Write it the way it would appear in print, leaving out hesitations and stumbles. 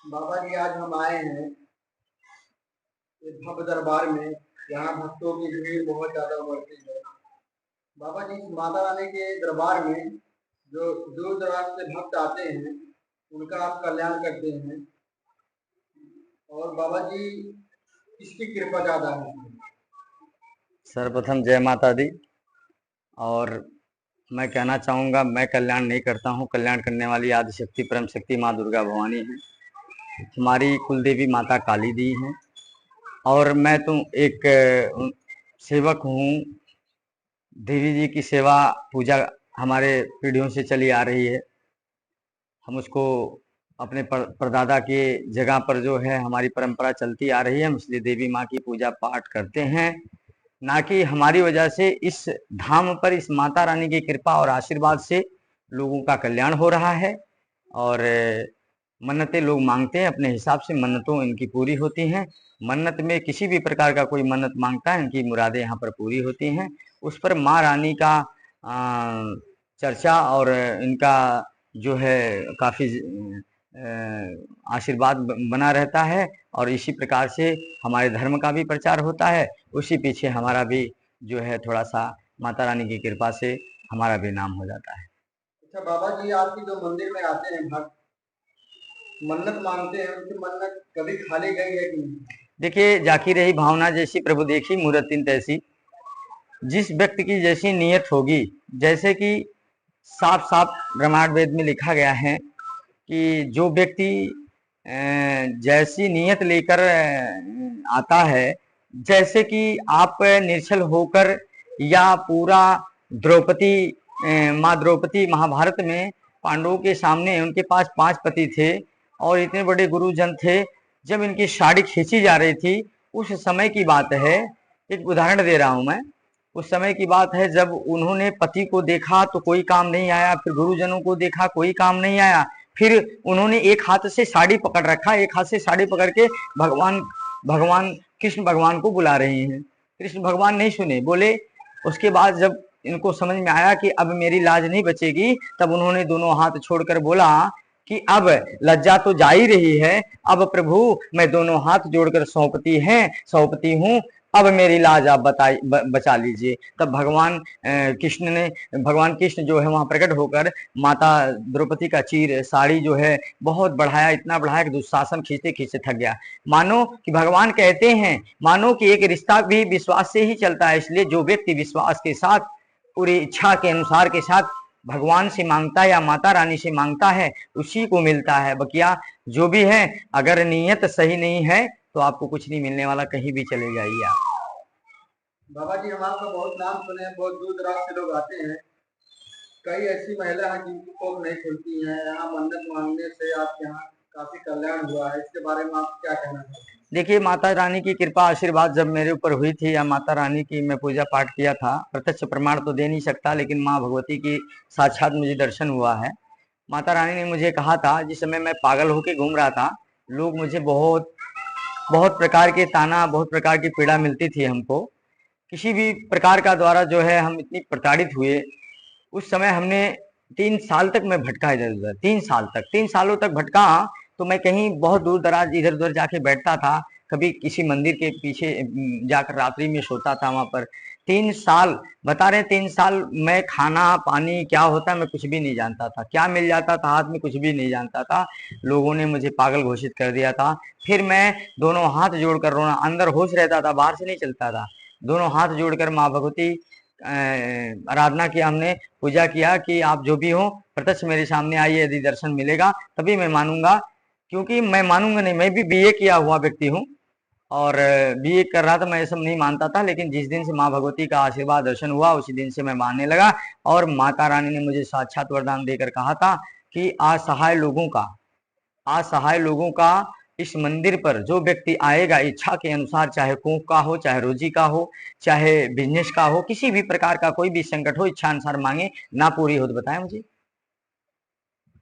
बाबा जी आज हम आए हैं इस भव्य दरबार में। यहाँ भक्तों की भीड़ बहुत ज्यादा उमड़ती है। बाबा जी इस माता रानी के दरबार में जो दूर दराज से भक्त आते हैं उनका आप कल्याण करते हैं। और बाबा जी किसकी कृपा ज्यादा है? सर्वप्रथम जय माता दी। और मैं कहना चाहूँगा, मैं कल्याण नहीं करता हूँ, कल्याण करने वाली आदिशक्ति परम शक्ति माँ दुर्गा भवानी है। हमारी कुलदेवी माता काली दी हैं और मैं तो एक सेवक हूँ। देवी जी की सेवा पूजा हमारे पीढ़ियों से चली आ रही है। हम उसको अपने परदादा के जगह पर जो है हमारी परंपरा चलती आ रही है, हम इसलिए देवी माँ की पूजा पाठ करते हैं। ना कि हमारी वजह से इस धाम पर इस माता रानी की कृपा और आशीर्वाद से लोगों का कल्याण हो रहा है। और मन्नतें लोग मांगते हैं, अपने हिसाब से मन्नतों इनकी पूरी होती हैं। मन्नत में किसी भी प्रकार का कोई मन्नत मांगता है, इनकी मुरादें यहाँ पर पूरी होती हैं। उस पर माँ रानी का चर्चा और इनका जो है काफ़ी आशीर्वाद बना रहता है। और इसी प्रकार से हमारे धर्म का भी प्रचार होता है। उसी पीछे हमारा भी जो है थोड़ा सा माता रानी की कृपा से हमारा भी नाम हो जाता है। अच्छा बाबा जी, आपकी जो मंदिर में आते हैं भक्त मन्नत मांगते हैं, उनकी मन्नत कभी खाली गई है कि नहीं? देखिए, जाकी रही भावना जैसी प्रभु देखी मूर्तिन तैसी। जिस व्यक्ति की जैसी नीयत होगी, जैसे कि साफ साफ ब्रह्मांड वेद में लिखा गया है कि जो व्यक्ति जैसी नीयत लेकर आता है, जैसे कि आप निर्छल होकर या पूरा द्रौपदी माँ द्रौपदी महाभारत में पांडवों के सामने उनके पास 5 पति थे और इतने बड़े गुरुजन थे, जब इनकी साड़ी खींची जा रही थी उस समय की बात है। एक उदाहरण दे रहा हूं मैं। उस समय की बात है जब उन्होंने पति को देखा तो कोई काम नहीं आया, फिर गुरुजनों को देखा कोई काम नहीं आया, फिर उन्होंने एक हाथ से साड़ी पकड़ रखा, एक हाथ से साड़ी पकड़ के भगवान भगवान कृष्ण भगवान को बुला रहे हैं। कृष्ण भगवान नहीं सुने, बोले। उसके बाद जब इनको समझ में आया कि अब मेरी लाज नहीं बचेगी, तब उन्होंने दोनों हाथ छोड़कर बोला कि अब लज्जा तो जा ही रही है, अब प्रभु मैं दोनों हाथ जोड़कर सौंपती हूँ, अब मेरी लाज आप बचा लीजिए। तब भगवान कृष्ण जो है वहां प्रकट होकर माता द्रौपदी का चीर साड़ी जो है बहुत बढ़ाया, इतना बढ़ाया कि दुशासन खींचते खींचते थक गया। मानो कि भगवान कहते हैं, मानो कि एक रिश्ता भी विश्वास से ही चलता है। इसलिए जो व्यक्ति विश्वास के साथ पूरी इच्छा के अनुसार के साथ भगवान से मांगता है या माता रानी से मांगता है, उसी को मिलता है। बकिया जो भी है, अगर नीयत सही नहीं है तो आपको कुछ नहीं मिलने वाला, कहीं भी चले जाइए आप। बाबा जी हम आपका बहुत नाम सुने हैं, बहुत दूर दराज से लोग आते हैं। कई ऐसी महिला हैं जिनकी कोख नहीं खुलती है, यहाँ मन्नत मांगने से आपके यहाँ काफी कल्याण हुआ है, इसके बारे में आप क्या कहना चाहते हैं? देखिए, माता रानी की कृपा आशीर्वाद जब मेरे ऊपर हुई थी या माता रानी की मैं पूजा पाठ किया था, प्रत्यक्ष प्रमाण तो दे नहीं सकता, लेकिन माँ भगवती की साक्षात मुझे दर्शन हुआ है। माता रानी ने मुझे कहा था, जिस समय मैं पागल होके घूम रहा था, लोग मुझे बहुत बहुत प्रकार के ताना, बहुत प्रकार की पीड़ा मिलती थी हमको, किसी भी प्रकार का द्वारा जो है हम इतनी प्रताड़ित हुए। उस समय हमने 3 साल तक मैं भटका इधर उधर, 3 सालों तक भटका। तो मैं कहीं बहुत दूर दराज इधर उधर जाके बैठता था, कभी किसी मंदिर के पीछे जाकर रात्रि में सोता था वहां पर। 3 साल बता रहे, 3 साल मैं खाना पानी क्या होता है मैं कुछ भी नहीं जानता था, क्या मिल जाता था हाथ में कुछ भी नहीं जानता था। लोगों ने मुझे पागल घोषित कर दिया था। फिर मैं दोनों हाथ जोड़कर रोना, अंदर होश रहता था, बाहर से नहीं चलता था। दोनों हाथ जोड़कर माँ भगवती आराधना किया, हमने पूजा किया कि आप जो भी हो प्रत्यक्ष मेरे सामने आइए, यदि दर्शन मिलेगा तभी मैं मानूंगा। क्योंकि मैं मानूंगा नहीं, मैं भी बीए किया हुआ व्यक्ति हूँ और बीए कर रहा था, मैं ये सब नहीं मानता था। लेकिन जिस दिन से माँ भगवती का आशीर्वाद दर्शन हुआ उसी दिन से मैं मानने लगा। और माता रानी ने मुझे साक्षात वरदान देकर कहा था कि असहाय लोगों का इस मंदिर पर जो व्यक्ति आएगा, इच्छा के अनुसार, चाहे कुंभ का हो, चाहे रोजी का हो, चाहे बिजनेस का हो, किसी भी प्रकार का कोई भी संकट हो, इच्छा अनुसार मांगे, ना पूरी हो तो बताएं मुझे।